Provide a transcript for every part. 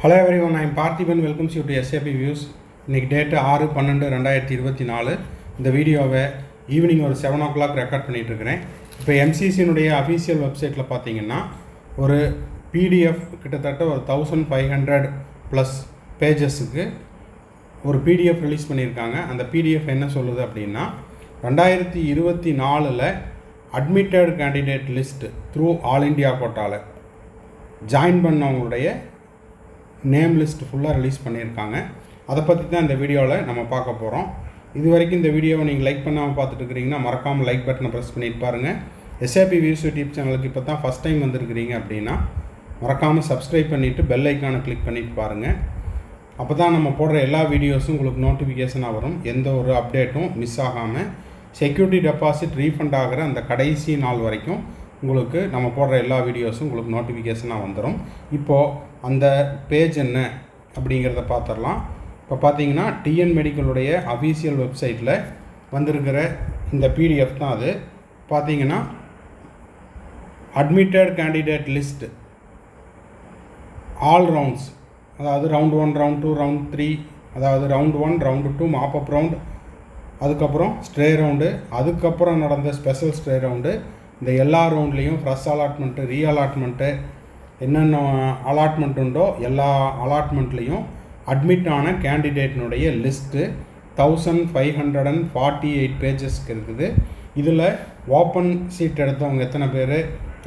Hello everyone, I am Parthiban. Welcomes you to SAP Views. இன்னைக்கு date 6/12/2024. இந்த வீடியோவை evening ஒரு 7 o'clock ரெக்கார்ட் பண்ணிகிட்ருக்கிறேன். இப்போ எம்சிசியினுடைய அஃபீஷியல் வெப்சைட்டில் பார்த்தீங்கன்னா ஒரு பிடிஎஃப் கிட்டத்தட்ட ஒரு 1500+ பேஜஸுக்கு ஒரு பிடிஎஃப் ரிலீஸ் பண்ணியிருக்காங்க. அந்த பிடிஎஃப் என்ன சொல்லுது அப்படின்னா 2024 admitted candidate list through all India கோட்டாவில் ஜாயின் பண்ணவங்களுடைய நேம் லிஸ்ட் ஃபுல்லாக ரிலீஸ் பண்ணியிருக்காங்க. அதை பற்றி தான் இந்த வீடியோவில் நம்ம பார்க்க போகிறோம். இது வரைக்கும் இந்த வீடியோவை நீங்கள் லைக் பண்ணாமல் பார்த்துட்டு இருக்கிறீங்கன்னா மறக்காமல் லைக் பட்டனை ப்ரெஸ் பண்ணிட்டு பாருங்கள். எஸ்ஏபி வியூஸ் யூடியூப் சேனலுக்கு இப்போ தான் ஃபஸ்ட் டைம் வந்திருக்கிறீங்க அப்படின்னா மறக்காமல் சப்ஸ்கிரைப் பண்ணிவிட்டு பெல் ஐக்கானை கிளிக் பண்ணிட்டு பாருங்கள். அப்போ தான் நம்ம போடுற எல்லா வீடியோஸும் உங்களுக்கு நோட்டிஃபிகேஷனாக வரும். எந்த ஒரு அப்டேட்டும் மிஸ் ஆகாமல் செக்யூரிட்டி டெபாசிட் ரீஃபண்ட் ஆகிற அந்த கடைசி நாள் வரைக்கும் உங்களுக்கு நம்ம போடுற எல்லா வீடியோஸும் உங்களுக்கு நோட்டிஃபிகேஷனாக வந்துடும். இப்போது அந்த பேஜ் என்ன அப்படிங்கிறத பார்த்துடலாம். இப்போ பார்த்தீங்கன்னா டிஎன் மெடிக்கலுடைய அஃபீஷியல் வெப்சைட்டில் வந்திருக்கிற இந்த பிடிஎஃப் தான் அது. பார்த்தீங்கன்னா admitted candidate list all rounds, அதாவது ரவுண்ட் 1, ரவுண்ட் 2, ரவுண்ட் 3, அதாவது ரவுண்ட் 1, ரவுண்டு 2 மாப்பப் ரவுண்டு, அதுக்கப்புறம் ஸ்ட்ரே ரவுண்டு, அதுக்கப்புறம் நடந்த ஸ்பெஷல் ஸ்ட்ரே ரவுண்டு, இந்த எல்லா ரவுண்ட்லேயும் ஃப்ரெஷ் அலாட்மெண்ட்டு, ரீஅலாட்மெண்ட்டு, என்னென்ன அலாட்மெண்ட் உண்டோ எல்லா அலாட்மெண்ட்லேயும் அட்மிட் ஆன கேண்டிடேட்னுடைய லிஸ்ட்டு 1548 பேஜஸ்க்கு இருக்குது. இதில் ஓப்பன் சீட் எடுத்தவங்க எத்தனை பேர்,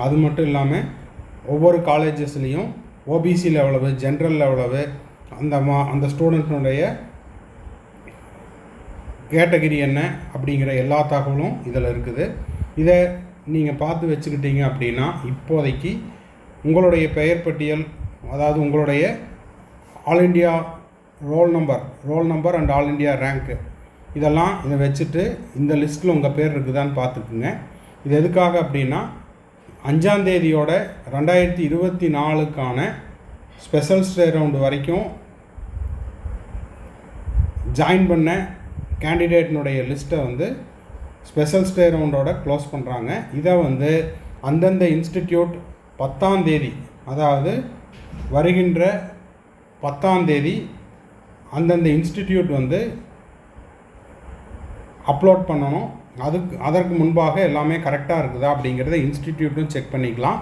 அது மட்டும் இல்லாமல் ஒவ்வொரு காலேஜஸ்லேயும் ஓபிசியில் எவ்வளவு, ஜென்ரலில் எவ்வளவு, அந்த ஸ்டூடெண்ட்னுடைய கேட்டகரி என்ன அப்படிங்கிற எல்லா தகவலும் இதில் இருக்குது. இதை நீங்கள் பார்த்து வச்சுக்கிட்டீங்க அப்படின்னா இப்போதைக்கு உங்களுடைய பெயர் பட்டியல், அதாவது உங்களுடைய all India roll number and all India rank, இதெல்லாம் இதை வச்சுட்டு இந்த லிஸ்ட்டில் உங்கள் பேர் இருக்குதான்னு பார்த்துக்குங்க. இது எதுக்காக அப்படின்னா 5ஆம் தேதியோட 2024க்கான ஸ்பெஷல் ஸ்டே ரவுண்டு வரைக்கும் ஜாயின் பண்ண கேண்டிடேட்னுடைய லிஸ்ட்டை ஸ்பெஷல் ஸ்டே ரவுண்டோட க்ளோஸ் பண்ணுறாங்க. இதை அந்தந்த இன்ஸ்டிடியூட் 10ஆம் தேதி, அதாவது வருகின்ற 10ஆம் தேதி அந்தந்த இன்ஸ்டிடியூட் அப்லோட் பண்ணணும். அதற்கு முன்பாக எல்லாமே கரெக்டாக இருக்குதா அப்படிங்கிறத இன்ஸ்டிடியூட்டும் செக் பண்ணிக்கலாம்.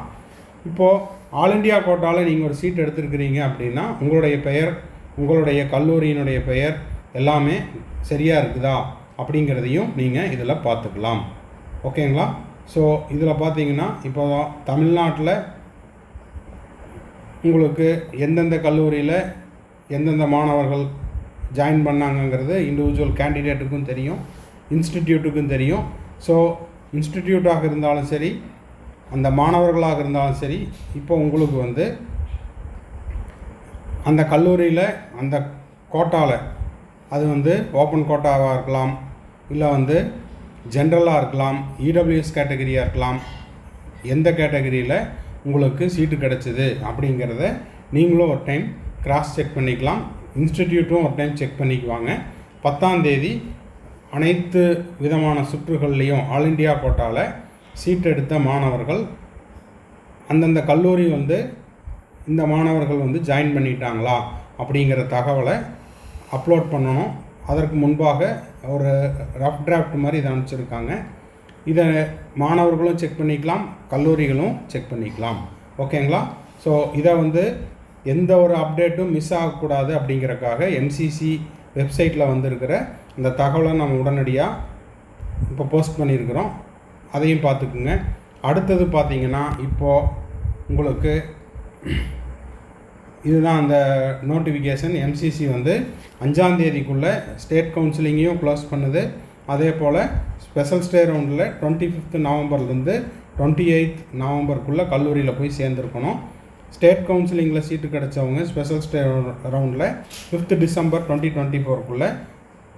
இப்போது ஆல் இண்டியா கோட்டாவில் நீங்கள் ஒரு சீட் எடுத்துருக்கிறீங்க அப்படின்னா உங்களுடைய பெயர், உங்களுடைய கல்லூரியினுடைய பெயர் எல்லாமே சரியாக இருக்குதா அப்படிங்கிறதையும் நீங்கள் இதில் பார்த்துக்கலாம். ஓகேங்களா? ஸோ இதில் பார்த்தீங்கன்னா இப்போ தமிழ்நாட்டில் உங்களுக்கு எந்தெந்த கல்லூரியில் எந்தெந்த மாணவர்கள் ஜாயின் பண்ணாங்கங்கிறது இண்டிவிஜுவல் கேண்டிடேட்டுக்கும் தெரியும், இன்ஸ்டிடியூட்டுக்கும் தெரியும். ஸோ இன்ஸ்டிடியூட்டாக இருந்தாலும் சரி, அந்த மாணவர்களாக இருந்தாலும் சரி, இப்போ உங்களுக்கு அந்த கல்லூரியில் அந்த கோட்டாவில் அது ஓப்பன் கோட்டாவாக இருக்கலாம், இல்லை ஜென்ரலாக இருக்கலாம், இடபிள்யூஎஸ் கேட்டகரியாக இருக்கலாம். எந்த கேட்டகரியில் உங்களுக்கு சீட்டு கிடச்சிது அப்படிங்கிறத நீங்களும் ஒரு டைம் கிராஸ் செக் பண்ணிக்கலாம். இன்ஸ்டிடியூட்டும் ஒரு டைம் செக் பண்ணிக்குவாங்க. 10ஆம் தேதி அனைத்து விதமான சுற்றுகள்லேயும் ஆல் இண்டியா கோட்டாவில் சீட் எடுத்த மாணவர்கள் அந்தந்த கல்லூரி இந்த மாணவர்கள் ஜாயின் பண்ணிட்டாங்களா அப்படிங்கிற தகவலை அப்லோட் பண்ணணும். அதற்கு முன்பாக ஒரு ரஃப் டிராஃப்ட் மாதிரி இதை அனுப்பிச்சிருக்காங்க. இதை மாணவர்களும் செக் பண்ணிக்கலாம், கல்லூரிகளும் செக் பண்ணிக்கலாம். ஓகேங்களா? ஸோ இதை எந்த ஒரு அப்டேட்டும் மிஸ் ஆகக்கூடாது அப்படிங்கிறக்காக எம்சிசி வெப்சைட்டில் இருக்கிற இந்த தகவலை நம்ம உடனடியாக இப்போ போஸ்ட் பண்ணியிருக்கிறோம். அதையும் பார்த்துக்குங்க. அடுத்தது பார்த்திங்கன்னா இப்போது உங்களுக்கு இதுதான் அந்த நோட்டிஃபிகேஷன். எம்சிசி 5ஆம் தேதிக்குள்ளே ஸ்டேட் கவுன்சிலிங்கையும் க்ளோஸ் பண்ணுது. அதே போல் ஸ்பெஷல் ஸ்டே ரவுண்டில் 25 நவம்பர்லேருந்து 28 நவம்பருக்குள்ளே கல்லூரியில் போய் சேர்ந்துருக்கணும். ஸ்டேட் கவுன்சிலிங்கில் சீட்டு கிடச்சவங்க ஸ்பெஷல் ஸ்டே ரவுண்டில் 5 டிசம்பர் 2024க்குள்ளே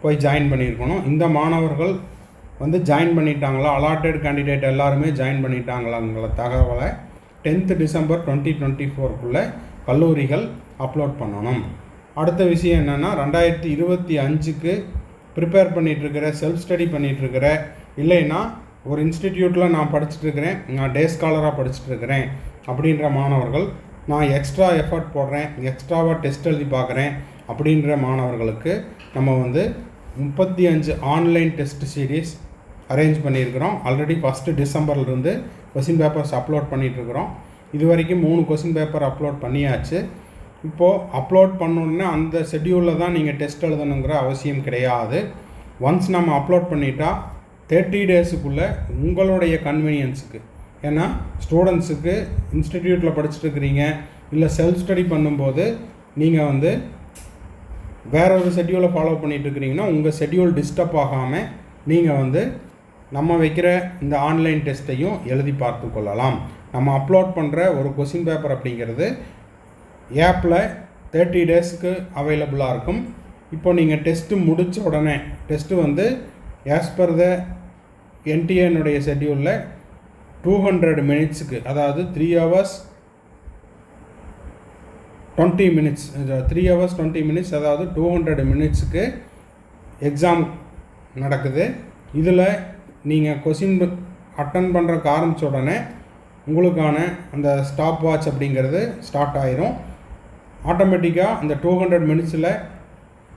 போய் ஜாயின் பண்ணியிருக்கணும். இந்த மாணவர்கள் ஜாயின் பண்ணிட்டாங்களா, அலாட்டட் கேண்டிடேட் எல்லாருமே ஜாயின் பண்ணிட்டாங்களாங்கிற தகவலை 10th டிசம்பர் 2024க்குள்ளே கல்லூரிகள் அப்லோட் பண்ணணும். அடுத்த விஷயம் என்னென்னா 2025க்கு ப்ரிப்பேர் பண்ணிகிட்ருக்கிற, செல்ஃப் ஸ்டடி பண்ணிகிட்ருக்கிற, இல்லைன்னா ஒரு இன்ஸ்டிடியூட்டில் நான் படிச்சுட்ருக்கிறேன், நான் டே ஸ்காலராக படிச்சுட்ருக்கிறேன் அப்படின்ற மாணவர்கள் நான் எக்ஸ்ட்ரா எஃபர்ட் போடுறேன், எக்ஸ்ட்ராவாக டெஸ்ட் எழுதி பார்க்குறேன் அப்படின்ற மாணவர்களுக்கு நம்ம வந்து 35 ஆன்லைன் டெஸ்ட் சீரீஸ் அரேஞ்ச் பண்ணியிருக்கிறோம். ஆல்ரெடி ஃபஸ்ட்டு டிசம்பர்லேருந்து கொஸ்டின் பேப்பர்ஸ் அப்லோட் பண்ணிகிட்ருக்குறோம். இது வரைக்கும் 3 கொஸ்டின் பேப்பர் அப்லோட் பண்ணியாச்சு. இப்போது அப்லோட் பண்ணோன்னா அந்த ஷெட்யூலில் தான் நீங்கள் டெஸ்ட் எழுதணுங்கிற அவசியம் கிடையாது. ஒன்ஸ் நம்ம அப்லோட் பண்ணிட்டா 30 டேஸுக்குள்ளே உங்களுடைய கன்வீனியன்ஸுக்கு, ஏன்னா ஸ்டூடெண்ட்ஸுக்கு இன்ஸ்டிடியூட்டில் படிச்சுட்டு இருக்கிறீங்க, இல்லை செல்ஃப் ஸ்டடி பண்ணும்போது நீங்கள் வந்து வேற ஒரு ஷெட்யூலை ஃபாலோ பண்ணிகிட்டு இருக்கிறீங்கன்னா உங்கள் ஷெட்யூல் டிஸ்டர்ப் ஆகாமல் நீங்கள் வந்து நம்ம வைக்கிற இந்த ஆன்லைன் டெஸ்ட்டையும் எழுதி பார்த்து கொள்ளலாம். நம்ம அப்லோட் பண்ணுற ஒரு கொஸ்டின் பேப்பர் அப்படிங்கிறது ஆப்பில் 30 டேஸுக்கு அவைலபிளாக இருக்கும். இப்போ நீங்கள் டெஸ்ட்டு முடித்த உடனே டெஸ்ட்டு வந்து ஆஸ் பர் த என்டிஏனுடைய ஷெட்யூலில் 200 மினிட்ஸுக்கு, அதாவது 3 hours 20 minutes, 3 hours 20 minutes, அதாவது 200 மினிட்ஸுக்கு எக்ஸாம் நடக்குது. இதில் நீங்கள் கொஸ்டின் அட்டன் பண்ணுறக்கு ஆரம்பித்த உடனே உங்களுக்கான அந்த ஸ்டாப் வாட்ச் அப்படிங்கிறது ஸ்டார்ட் ஆயிரும். ஆட்டோமேட்டிக்காக அந்த 200 மினிட்ஸில்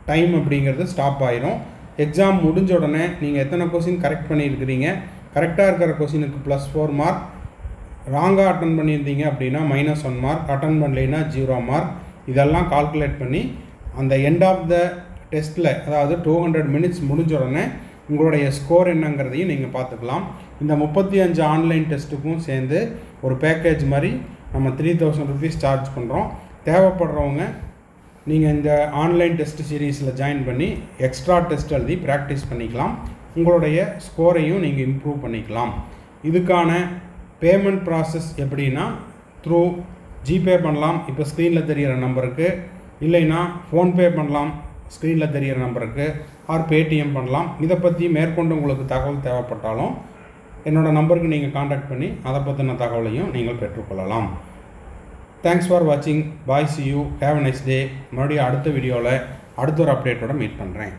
டைம் அப்படிங்கிறது ஸ்டாப் ஆயிரும். எக்ஸாம் முடிஞ்ச உடனே நீங்கள் எத்தனை கொஸ்டின் கரெக்ட் பண்ணியிருக்கிறீங்க, கரெக்டாக இருக்கிற கொஸ்டினுக்கு +4 மார்க், ராங்காக அட்டன் பண்ணியிருந்தீங்க அப்படின்னா -1 மார்க், அட்டன் பண்ணலைன்னா 0 மார்க், இதெல்லாம் கால்குலேட் பண்ணி அந்த எண்ட் ஆஃப் த டெஸ்ட்டில், அதாவது 200 மினிட்ஸ் முடிஞ்ச உடனே உங்களுடைய ஸ்கோர் என்னங்கிறதையும் நீங்கள் பார்த்துக்கலாம். இந்த 35 ஆன்லைன் டெஸ்ட்டுக்கும் சேர்ந்து ஒரு பேக்கேஜ் மாதிரி நம்ம 3000 ருபீஸ் சார்ஜ் பண்ணுறோம். தேவைப்படுறவங்க நீங்கள் இந்த ஆன்லைன் டெஸ்ட் சீரீஸில் ஜாயின் பண்ணி எக்ஸ்ட்ரா டெஸ்ட் எழுதி ப்ராக்டிஸ் பண்ணிக்கலாம். உங்களுடைய ஸ்கோரையும் நீங்கள் இம்ப்ரூவ் பண்ணிக்கலாம். இதுக்கான பேமெண்ட் ப்ராசஸ் எப்படின்னா, த்ரூ ஜிபே பண்ணலாம், இப்போ ஸ்க்ரீனில் தெரிகிற நம்பருக்கு, இல்லைன்னா ஃபோன்பே பண்ணலாம் ஸ்க்ரீனில் தெரிகிற நம்பருக்கு, ஆர் பேடிஎம் பண்ணலாம். இதை பற்றி மேற்கொண்டு உங்களுக்கு தகவல் தேவைப்பட்டாலும் என்னோடய நம்பருக்கு நீங்கள் காண்டாக்ட் பண்ணி அதை பற்றின தகவலையும் நீங்கள் பெற்றுக்கொள்ளலாம். தேங்க்ஸ் ஃபார் வாட்சிங். Bye, see you, have a nice day. மறுபடியும் அடுத்த வீடியோவில் அடுத்த ஒரு அப்டேட்டோட மீட் பண்ணுறேன்.